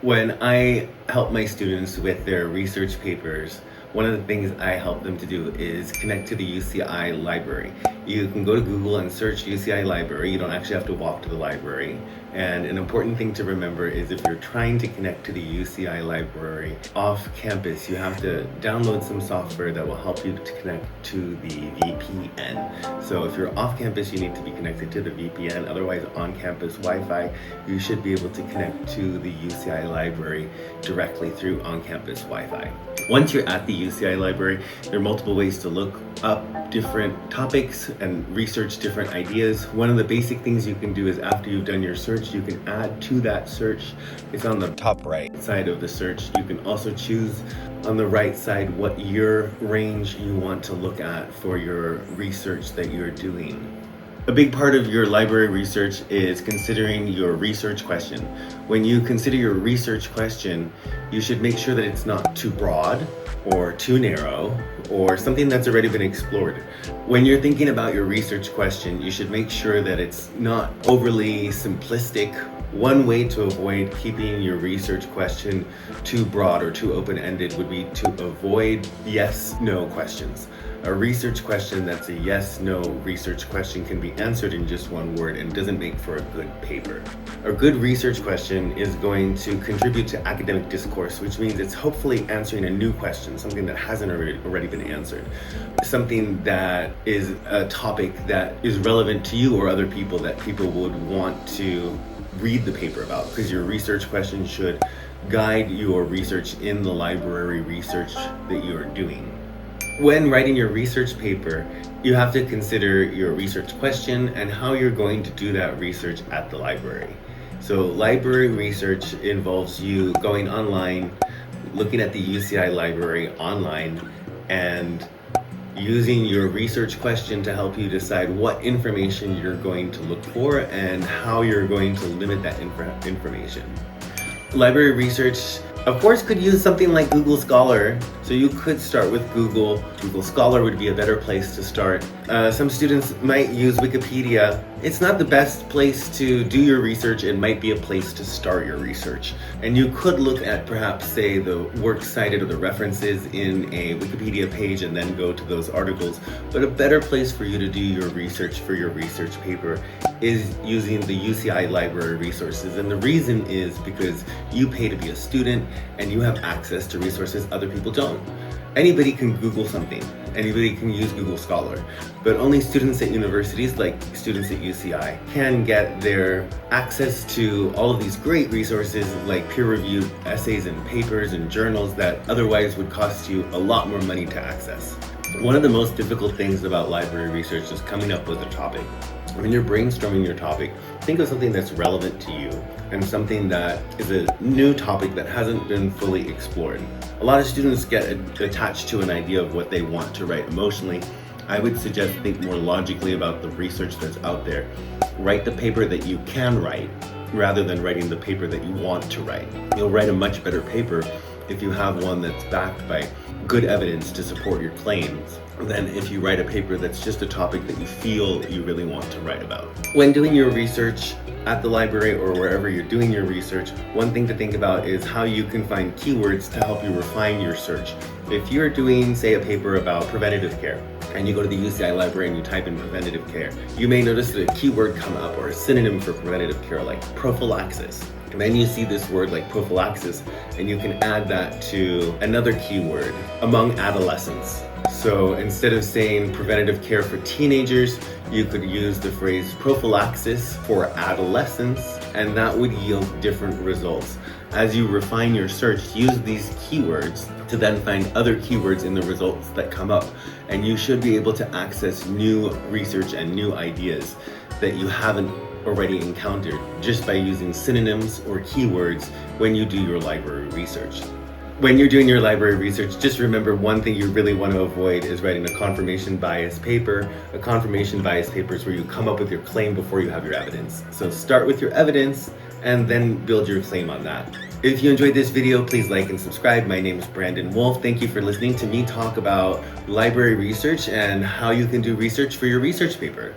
When I help my students with their research papers, one of the things I help them to do is connect to the UCI library. You can go to Google and search UCI library. You don't actually have to walk to the library. And an important thing to remember is if you're trying to connect to the UCI library off campus, you have to download some software that will help you to connect to the VPN. So if you're off campus, you need to be connected to the VPN. Otherwise, on campus Wi-Fi, you should be able to connect to the UCI library directly through on-campus Wi-Fi. Once you're at the UCI library, there are multiple ways to look up different topics and research different ideas. One of the basic things you can do is after you've done your search, you can add to that search. It's on the top right side of the search. You can also choose on the right side what your range you want to look at for your research that you're doing. A big part of your library research is considering your research question. When you consider your research question, you should make sure that it's not too broad or too narrow or something that's already been explored. When you're thinking about your research question, you should make sure that it's not overly simplistic. One way to avoid keeping your research question too broad or too open-ended would be to avoid yes/no questions. A research question that's a yes/no research question can be answered in just one word and doesn't make for a good paper. A good research question is going to contribute to academic discourse, which means it's hopefully answering a new question, something that hasn't already been answered. Something that is a topic that is relevant to you or other people that people would want to read the paper about, because your research question should guide your research in the library research that you are doing. When writing your research paper, you have to consider your research question and how you're going to do that research at the library. So library research involves you going online, looking at the UCI library online, and using your research question to help you decide what information you're going to look for and how you're going to limit that information. Library research, of course, could use something like Google Scholar. So you could start with Google. Google Scholar would be a better place to start. Some students might use Wikipedia. It's not the best place to do your research. It might be a place to start your research. And you could look at perhaps, say, the works cited or the references in a Wikipedia page and then go to those articles. But a better place for you to do your research for your research paper is using the UCI library resources. And the reason is because you pay to be a student and you have access to resources other people don't. Anybody can Google something. Anybody can use Google Scholar, but only students at universities, like students at UCI, can get their access to all of these great resources like peer-reviewed essays and papers and journals that otherwise would cost you a lot more money to access. One of the most difficult things about library research is coming up with a topic. When you're brainstorming your topic, think of something that's relevant to you and something that is a new topic that hasn't been fully explored. A lot of students get attached to an idea of what they want to write emotionally. I would suggest think more logically about the research that's out there. Write the paper that you can write rather than writing the paper that you want to write. You'll write a much better paper if you have one that's backed by good evidence to support your claims than if you write a paper that's just a topic that you feel that you really want to write about. When doing your research at the library or wherever you're doing your research, one thing to think about is how you can find keywords to help you refine your search. If you're doing, say, a paper about preventative care, and you go to the UCI library and you type in preventative care, you may notice that a keyword come up or a synonym for preventative care like prophylaxis. And then you see this word like prophylaxis, and you can add that to another keyword among adolescents. So instead of saying preventative care for teenagers, you could use the phrase prophylaxis for adolescents, and that would yield different results. As you refine your search, use these keywords to then find other keywords in the results that come up. And you should be able to access new research and new ideas that you haven't already encountered just by using synonyms or keywords when you do your library research. When you're doing your library research, just remember one thing you really want to avoid is writing a confirmation bias paper. A confirmation bias paper is where you come up with your claim before you have your evidence. So start with your evidence and then build your claim on that. If you enjoyed this video, please like and subscribe. My name is Brandon Wolf. Thank you for listening to me talk about library research and how you can do research for your research paper.